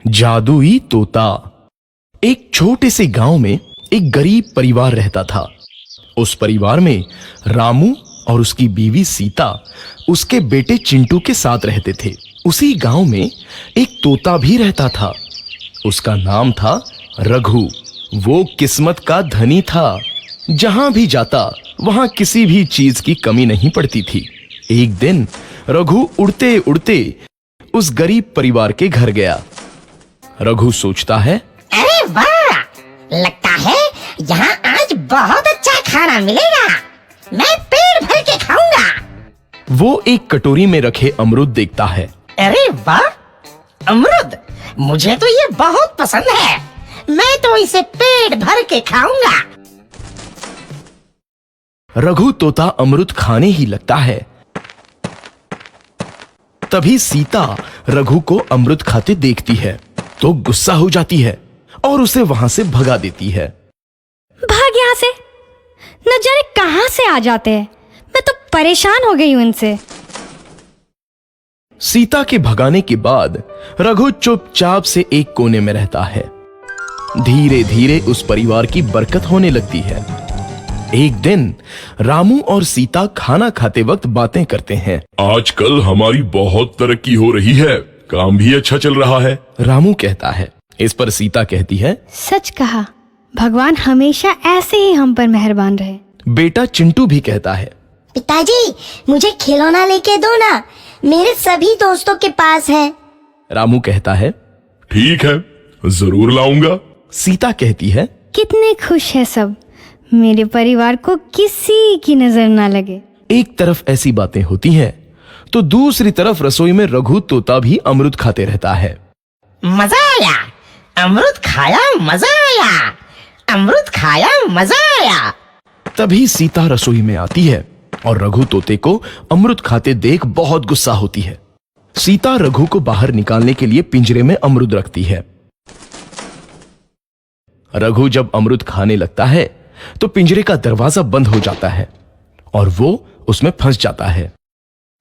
जादुई तोता। एक छोटे से गांव में एक गरीब परिवार रहता था। उस परिवार में रामू और उसकी बीवी सीता उसके बेटे चिंटू के साथ रहते थे। उसी गांव में एक तोता भी रहता था। उसका नाम था रघु। वो किस्मत का धनी था। जहां भी जाता वहां किसी भी चीज की कमी नहीं पड़ती थी। एक दिन रघु उड़ते उड़ते उस गरीब परिवार के घर गया। रघु सोचता है, अरे वाह, लगता है यहाँ आज बहुत अच्छा खाना मिलेगा। मैं पेट भर के खाऊंगा। वो एक कटोरी में रखे अमरूद देखता है। अरे वाह, अमरूद, मुझे तो ये बहुत पसंद है। मैं तो इसे पेट भर के खाऊंगा। रघु तोता अमरूद खाने ही लगता है। तभी सीता रघु को अमरूद खाते देखती है तो गुस्सा हो जाती है और उसे वहां से भगा देती है। भाग यहाँ से, न जाने कहां से आ जाते हैं। मैं तो परेशान हो गई हूं इनसे। सीता के भगाने के बाद रघु चुपचाप से एक कोने में रहता है। धीरे धीरे उस परिवार की बरकत होने लगती है। एक दिन रामू और सीता खाना खाते वक्त बातें करते हैं। आजकल हमारी बहुत तरक्की हो रही है, काम भी अच्छा चल रहा है। रामू कहता है। इस पर सीता कहती है, सच कहा, भगवान हमेशा ऐसे ही हम पर मेहरबान रहे। बेटा चिंटू भी कहता है, पिताजी, मुझे खिलौना लेके दो ना, मेरे सभी दोस्तों के पास है। रामू कहता है, ठीक है, जरूर लाऊंगा। सीता कहती है, कितने खुश है सब, मेरे परिवार को किसी की नजर ना लगे। एक तरफ ऐसी बातें होती हैं तो दूसरी तरफ रसोई में रघु तोता भी अमरूद खाते रहता है। मजा आया, अमरूद खाया, मजा आया, अमरूद खाया, मजा आया। तभी सीता रसोई में आती है और रघु तोते को अमरूद खाते देख बहुत गुस्सा होती है। सीता रघु को बाहर निकालने के लिए पिंजरे में अमरूद रखती है। रघु जब अमरूद खाने लगता है तो पिंजरे का दरवाजा बंद हो जाता है और वो उसमें फंस जाता है।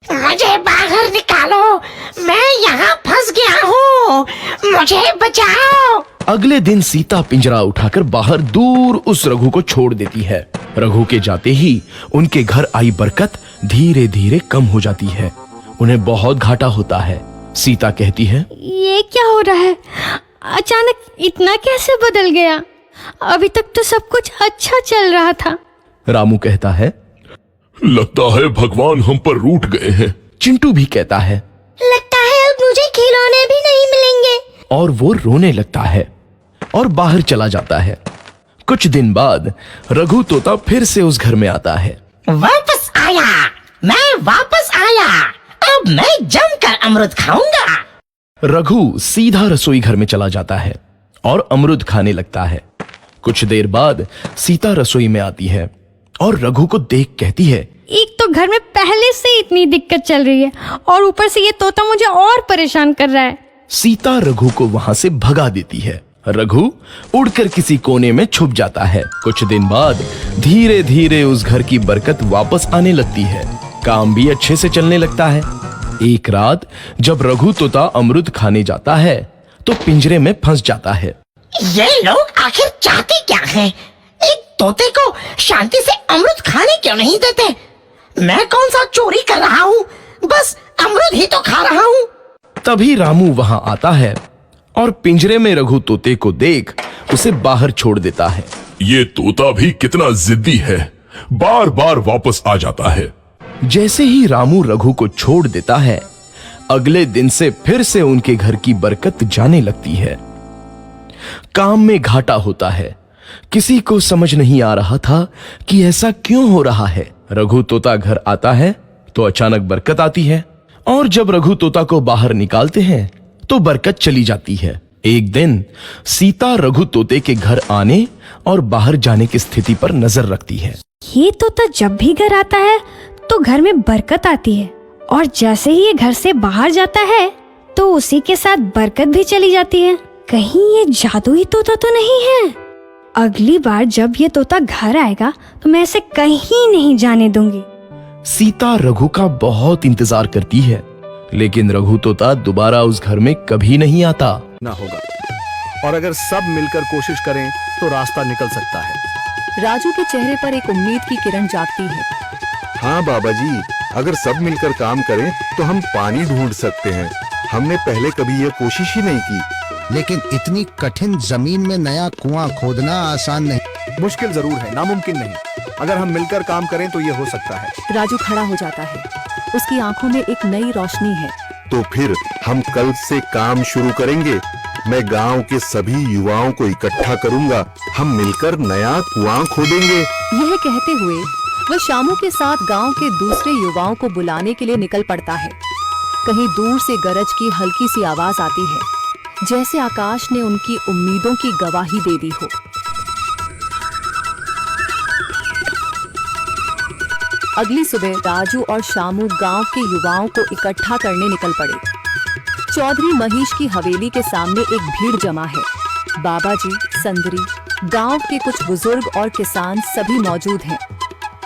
मुझे बाहर निकालो, मैं यहाँ फंस गया हूँ, मुझे बचाओ। अगले दिन सीता पिंजरा उठाकर बाहर दूर उस रघु को छोड़ देती है। रघु के जाते ही उनके घर आई बरकत धीरे धीरे कम हो जाती है। उन्हें बहुत घाटा होता है। सीता कहती है, ये क्या हो रहा है, अचानक इतना कैसे बदल गया? अभी तक तो सब कुछ अच्छा चल रहा था। रामू कहता है, लगता है भगवान हम पर रूठ गए हैं। चिंटू भी कहता है, लगता है अब मुझे खिलौने भी नहीं मिलेंगे। और वो रोने लगता है और बाहर चला जाता है। कुछ दिन बाद रघु तोता फिर से उस घर में आता है। वापस आया, मैं वापस आया, अब मैं जमकर अमरूद खाऊंगा। रघु सीधा रसोई घर में चला जाता है और अमरूद खाने लगता है। कुछ देर बाद सीता रसोई में आती है और रघु को देख कहती है, एक तो घर में पहले से इतनी दिक्कत चल रही है और ऊपर से ये तोता मुझे और परेशान कर रहा है। सीता रघु को वहां से भगा देती है। रघु उड़कर किसी कोने में छुप जाता है। कुछ दिन बाद धीरे धीरे उस घर की बरकत वापस आने लगती है। काम भी अच्छे से चलने लगता है। एक रात जब रघु तोता अमरूद खाने जाता है तो पिंजरे में फंस जाता है। ये लोग आखिर चाहते क्या हैं? एक तोते को शांति से अमरूद खाने क्यों नहीं देते? मैं कौन सा चोरी कर रहा हूँ? बस अमरूद ही तो खा रहा हूँ। तभी रामू वहां आता है और पिंजरे में रघु तोते को देख उसे बाहर छोड़ देता है। ये तोता भी कितना जिद्दी है, बार बार वापस आ जाता है। जैसे ही रामू रघु को छोड़ देता है, अगले दिन से फिर से उनके घर की बरकत जाने लगती है। काम में घाटा होता है। किसी को समझ नहीं आ रहा था कि ऐसा क्यों हो रहा है। रघु तोता घर आता है तो अचानक बरकत आती है और जब रघु तोता को बाहर निकालते हैं तो बरकत चली जाती है। एक दिन सीता रघु तोते के घर आने और बाहर जाने की स्थिति पर नजर रखती है। ये तोता जब भी घर आता है तो घर में बरकत आती है और जैसे ही ये घर से बाहर जाता है तो उसी के साथ बरकत भी चली जाती है। कहीं ये जादुई तोता तो नहीं है? अगली बार जब ये तोता घर आएगा तो मैं इसे कहीं नहीं जाने दूंगी। सीता रघु का बहुत इंतजार करती है लेकिन रघु तोता दोबारा उस घर में कभी नहीं आता। ना होगा, और अगर सब मिलकर कोशिश करें तो रास्ता निकल सकता है। राजू के चेहरे पर एक उम्मीद की किरण जागती है। हाँ बाबा जी, अगर सब मिलकर काम करें तो हम पानी ढूंढ सकते हैं। हमने पहले कभी ये कोशिश ही नहीं की। लेकिन इतनी कठिन जमीन में नया कुआं खोदना आसान नहीं। मुश्किल जरूर है, नामुमकिन नहीं। अगर हम मिलकर काम करें तो ये हो सकता है। राजू खड़ा हो जाता है, उसकी आंखों में एक नई रोशनी है। तो फिर हम कल से काम शुरू करेंगे। मैं गांव के सभी युवाओं को इकट्ठा करूंगा, हम मिलकर नया कुआं खोदेंगे। यह कहते हुए वह शामू के साथ गांव के दूसरे युवाओं को बुलाने के लिए निकल पड़ता है। कहीं दूर से गरज की हल्की सी आवाज आती है, जैसे आकाश ने उनकी उम्मीदों की गवाही दे दी हो। अगली सुबह राजू और शामू गांव के युवाओं को इकट्ठा करने निकल पड़े। चौधरी महेश की हवेली के सामने एक भीड़ जमा है। बाबा जी, संदरी, गांव के कुछ बुजुर्ग और किसान सभी मौजूद हैं।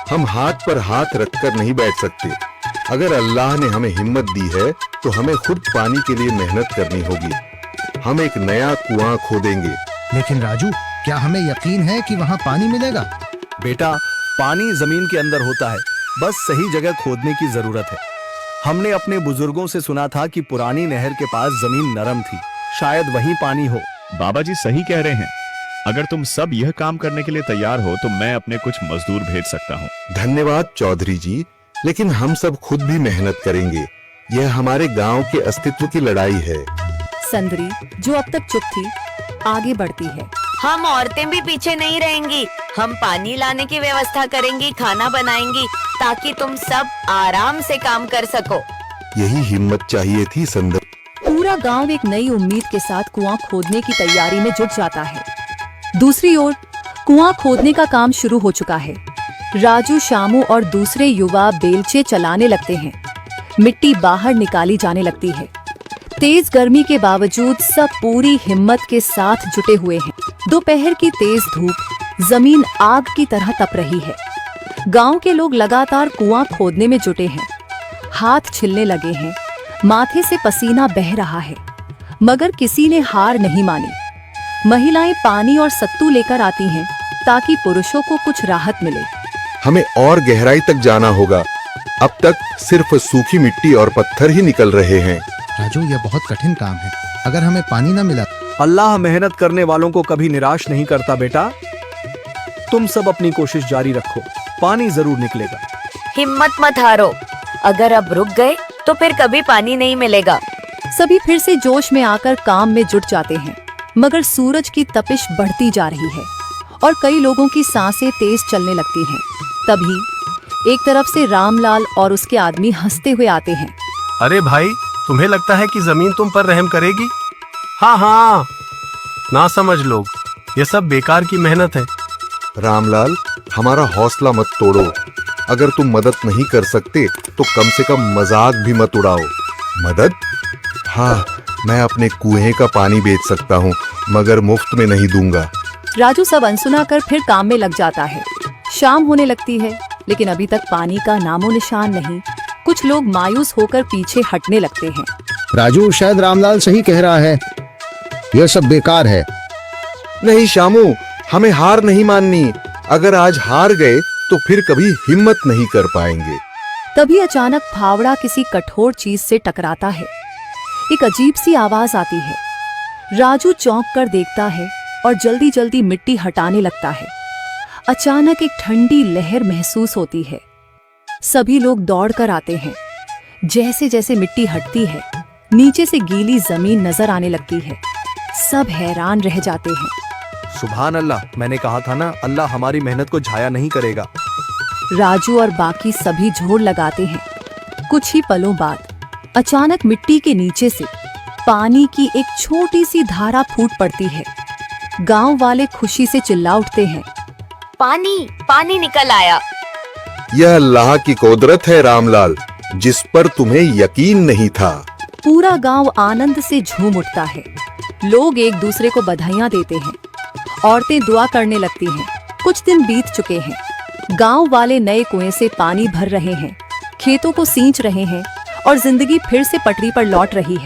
हम हाथ पर हाथ रखकर नहीं बैठ सकते। अगर अल्लाह ने हमें हिम्मत दी है तो हमें खुद पानी के लिए मेहनत करनी होगी। हम एक नया कुआं खोदेंगे। लेकिन राजू, क्या हमें यकीन है कि वहाँ पानी मिलेगा? बेटा, पानी जमीन के अंदर होता है, बस सही जगह खोदने की जरूरत है। हमने अपने बुजुर्गों से सुना था कि पुरानी नहर के पास जमीन नरम थी, शायद वहीं पानी हो। बाबा जी सही कह रहे हैं। अगर तुम सब यह काम करने के लिए तैयार हो तो मैं अपने कुछ मजदूर भेज सकता हूँ। धन्यवाद चौधरी जी, लेकिन हम सब खुद भी मेहनत करेंगे। यह हमारे गांव के अस्तित्व की लड़ाई है। संदरी, जो अब तक चुप थी, आगे बढ़ती है। हम औरतें भी पीछे नहीं रहेंगी। हम पानी लाने की व्यवस्था करेंगी, खाना बनाएंगी, ताकि तुम सब आराम से काम कर सको। यही हिम्मत चाहिए थी संदर। पूरा गांव एक नई उम्मीद के साथ कुआं खोदने की तैयारी में जुट जाता है। दूसरी ओर कुआं खोदने का काम शुरू हो चुका है। राजू, शामू और दूसरे युवा बेलचे चलाने लगते हैं। मिट्टी बाहर निकाली जाने लगती है। तेज गर्मी के बावजूद सब पूरी हिम्मत के साथ जुटे हुए हैं। दोपहर की तेज धूप जमीन आग की तरह तप रही है। गांव के लोग लगातार कुआं खोदने में जुटे हैं। हाथ छिलने लगे हैं, माथे से पसीना बह रहा है, मगर किसी ने हार नहीं मानी। महिलाएं पानी और सत्तू लेकर आती हैं ताकि पुरुषों को कुछ राहत मिले। हमें और गहराई तक जाना होगा। अब तक सिर्फ सूखी मिट्टी और पत्थर ही निकल रहे हैं। राजू, यह बहुत कठिन काम है। अगर हमें पानी न मिला। अल्लाह मेहनत करने वालों को कभी निराश नहीं करता बेटा। तुम सब अपनी कोशिश जारी रखो, पानी जरूर निकलेगा। हिम्मत मत हारो। अगर अब रुक गए तो फिर कभी पानी नहीं मिलेगा। सभी फिर से जोश में आकर काम में जुट जाते हैं, मगर सूरज की तपिश बढ़ती जा रही है और कई लोगों की सांसें तेज चलने लगती हैं। तभी एक तरफ से रामलाल और उसके आदमी हंसते हुए आते हैं। अरे भाई, तुम्हें लगता है कि जमीन तुम पर रहम करेगी? हाँ हाँ, ना समझ लोग, ये सब बेकार की मेहनत है। रामलाल, हमारा हौसला मत तोड़ो। अगर तुम मदद नहीं कर सकते तो कम से कम मजाक भी मत उड़ाओ। मदद? हाँ, मैं अपने कुएं का पानी बेच सकता हूँ, मगर मुफ्त में नहीं दूंगा। राजू सब अनसुना कर फिर काम में लग जाता है। शाम होने लगती है, लेकिन अभी तक पानी का नामो निशान नहीं। कुछ लोग मायूस होकर पीछे हटने लगते हैं। राजू, शायद रामलाल सही कह रहा है, यह सब बेकार है। नहीं शामू, हमें हार नहीं माननी। अगर आज हार गए तो फिर कभी हिम्मत नहीं कर पाएंगे। तभी अचानक फावड़ा किसी कठोर चीज से टकराता है। एक अजीब सी आवाज आती है। राजू चौंक कर देखता है और जल्दी जल्दी मिट्टी हटाने लगता है। अचानक एक ठंडी लहर महसूस होती है। सभी लोग दौड़कर आते हैं। जैसे जैसे मिट्टी हटती है, नीचे से गीली जमीन नजर आने लगती है। सब हैरान रह जाते हैं। सुभान अल्लाह, मैंने कहा था ना, अल्लाह हमारी मेहनत को जाया नहीं करेगा। राजू और बाकी सभी जोर लगाते हैं। कुछ ही पलों बाद अचानक मिट्टी के नीचे से पानी की एक छोटी सी धारा फूट पड़ती है। गांव वाले खुशी से चिल्ला उठते हैं, पानी पानी निकल आया। यह अल्लाह की कुदरत है रामलाल, जिस पर तुम्हें यकीन नहीं था। पूरा गांव आनंद से झूम उठता है। लोग एक दूसरे को बधाइयां देते हैं। औरतें दुआ करने लगती हैं। कुछ दिन बीत चुके हैं। गांव वाले नए कुएं से पानी भर रहे हैं, खेतों को सींच रहे हैं और जिंदगी फिर से पटरी पर लौट रही है।